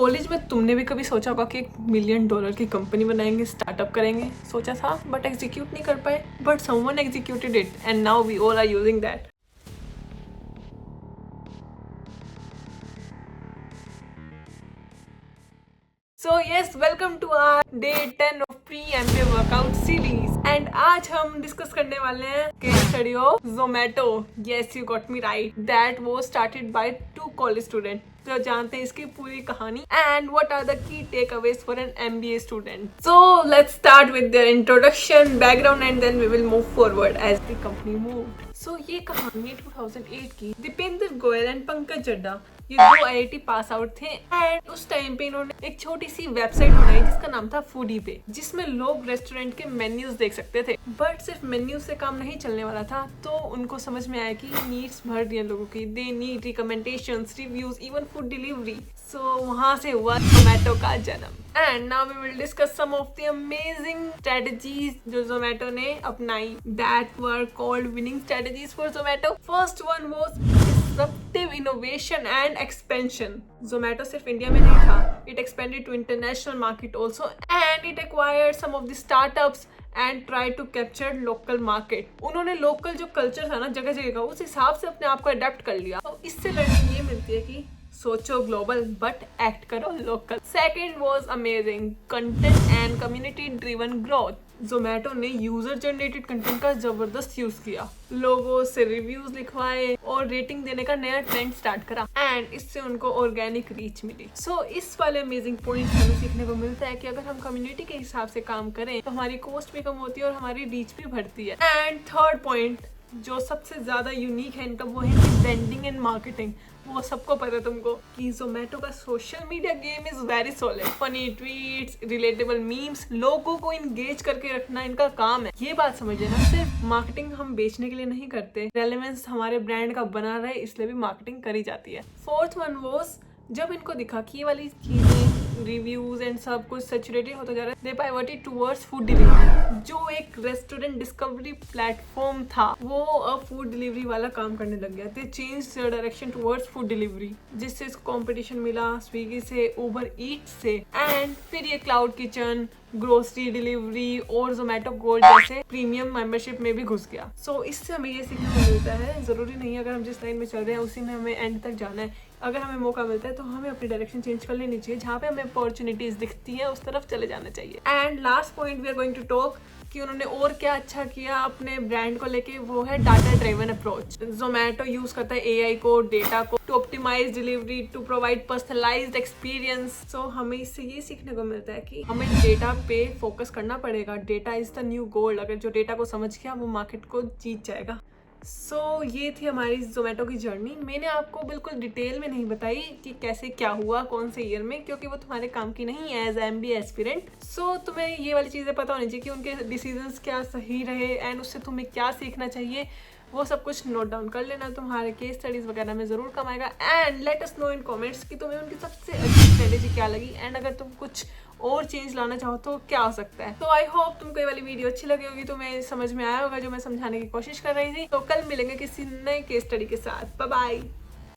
College में तुमने भी कभी सोचा होगा कि $1 मिलियन की कंपनी बनाएंगे, स्टार्टअप करेंगे? सोचा था बट एग्जीक्यूट नहीं कर पाए, but someone executed it and now we all are using that. So yes, welcome to our day 10 of pre-MBA workout series and आज हम डिस्कस करने वाले हैं case study of Zomato. Yes, you got me right. That was started by 2 college students. तो जानते हैं इसकी पूरी कहानी and what are the key takeaways for an MBA student. So let's start with their introduction, background and then we will move forward as the company moved. So ये कहानी है 2008 की। दीपेंद्र गोयल एंड पंकज चड्ढा ये 2 IIT पास आउट थे and उस time पे इन्होंने एक छोटी सी वेबसाइट बनाई जिसका नाम था फूडी पे, जिसमें लोग रेस्टोरेंट के मेन्यूज देख सकते थे। बट सिर्फ मेन्यूज से काम नहीं चलने वाला था, तो उनको समझ में आया कि नीड्स भर रही है लोगों की, they need recommendations, reviews, even food delivery. So वहां से हुआ जोमेटो का जन्म। And now we will discuss some of the amazing strategies जो जोमेटो ने अपनाई that were called winning strategies for Zomato. First one was disruptive innovation and expansion. Zomato सिर्फ India में नहीं था, it expanded to international market also and it acquired some of the startups and tried to capture local market. उन्होंने local जो culture था ना जगह जगह का, उस हिसाब से अपने आप को अडेप्ट कर लिया। तो इससे लर्निंग ये मिलती है कि सोचो ग्लोबल बट एक्ट करो local. Second was amazing content and community driven growth. Zomato ने यूजर जनरेटेड कंटेंट का जबरदस्त यूज किया, लोगों से रिव्यूज लिखवाए और रेटिंग देने का नया ट्रेंड स्टार्ट करा एंड इससे उनको ऑर्गेनिक रीच मिली। सो इस वाले अमेजिंग पॉइंट हमें सीखने को मिलता है कि अगर हम कम्युनिटी के हिसाब से काम करें तो हमारी कॉस्ट भी कम होती है और हमारी रीच भी बढ़ती है। एंड थर्ड पॉइंट जो सबसे ज्यादा यूनिक है इनका, वो है कि ब्रांडिंग एंड मार्केटिंग। वो सबको पता है तुमको कि जोमेटो का social media game is very solid. Funny tweets, relatable memes, लोगों को इंगेज करके रखना इनका काम है। ये बात समझ लेना, सिर्फ मार्केटिंग हम बेचने के लिए नहीं करते, रेलेवेंस हमारे ब्रांड का बना रहे इसलिए भी मार्केटिंग करी जाती है। फोर्थ वन वॉज जब इनको दिखा कि ये वाली चीजें रिव्यूज एंड सब कुछ सैचुरेटेड होता जा रहा है, दे पाइवटेड टुवर्ड्स फूड डिलीवरी। जो एक रेस्टोरेंट डिस्कवरी प्लेटफॉर्म था वो अब फूड डिलीवरी वाला काम करने लग गया। दे change direction towards food delivery, जिससे इसको कंपटीशन मिला स्विगी से, उबर ईट्स से एंड फिर ये क्लाउड किचन, ग्रोसरी डिलीवरी और जोमेटो गोल्ड जैसे प्रीमियम मेंबरशिप में भी घुस गया। सो इससे हमें ये सीखने को मिलता है, जरूरी नहीं अगर हम जिस लाइन में चल रहे हैं उसी में हमें एंड तक जाना है। अगर हमें मौका मिलता है तो हमें अपनी डायरेक्शन चेंज कर लेनी चाहिए, जहाँ पे हमें अपॉर्चुनिटीज दिखती है उस तरफ चले जाना चाहिए। And last point we are going to talk कि उन्होंने और क्या अच्छा किया अपने ब्रांड को लेके, वो है data driven approach. Zomato use करता है AI को, डेटा को to optimise delivery, to provide personalised experience. So हमें इससे ये सीखने को मिलता है कि हमें डेटा पे फोकस करना पड़ेगा। Data is the new gold. अगर जो डेटा को समझ गया वो मार्केट को जीत जाएगा। सो ये थी हमारी जोमेटो की जर्नी। मैंने आपको बिल्कुल डिटेल में नहीं बताई कि कैसे क्या हुआ कौन से ईयर में, क्योंकि वो तुम्हारे काम की नहीं है एज MBA एस्पिरेंट। सो तुम्हें ये वाली चीज़ें पता होनी चाहिए कि उनके डिसीजंस क्या सही रहे एंड उससे तुम्हें क्या सीखना चाहिए, वो सब कुछ नोट डाउन कर लेना, तुम्हारे केस स्टडीज वगैरह में जरूर काम आएगा। And let us know in comments कि तुम्हें उनकी सबसे अच्छी स्ट्रेटेजी क्या लगी एंड अगर तुम कुछ और चेंज लाना चाहो तो क्या हो सकता है। तो आई होप तुमको ये वाली वीडियो अच्छी लगी होगी, तुम्हें समझ में आया होगा जो मैं समझाने की कोशिश कर रही थी। तो कल मिलेंगे किसी नए केस स्टडी के साथ। Bye bye.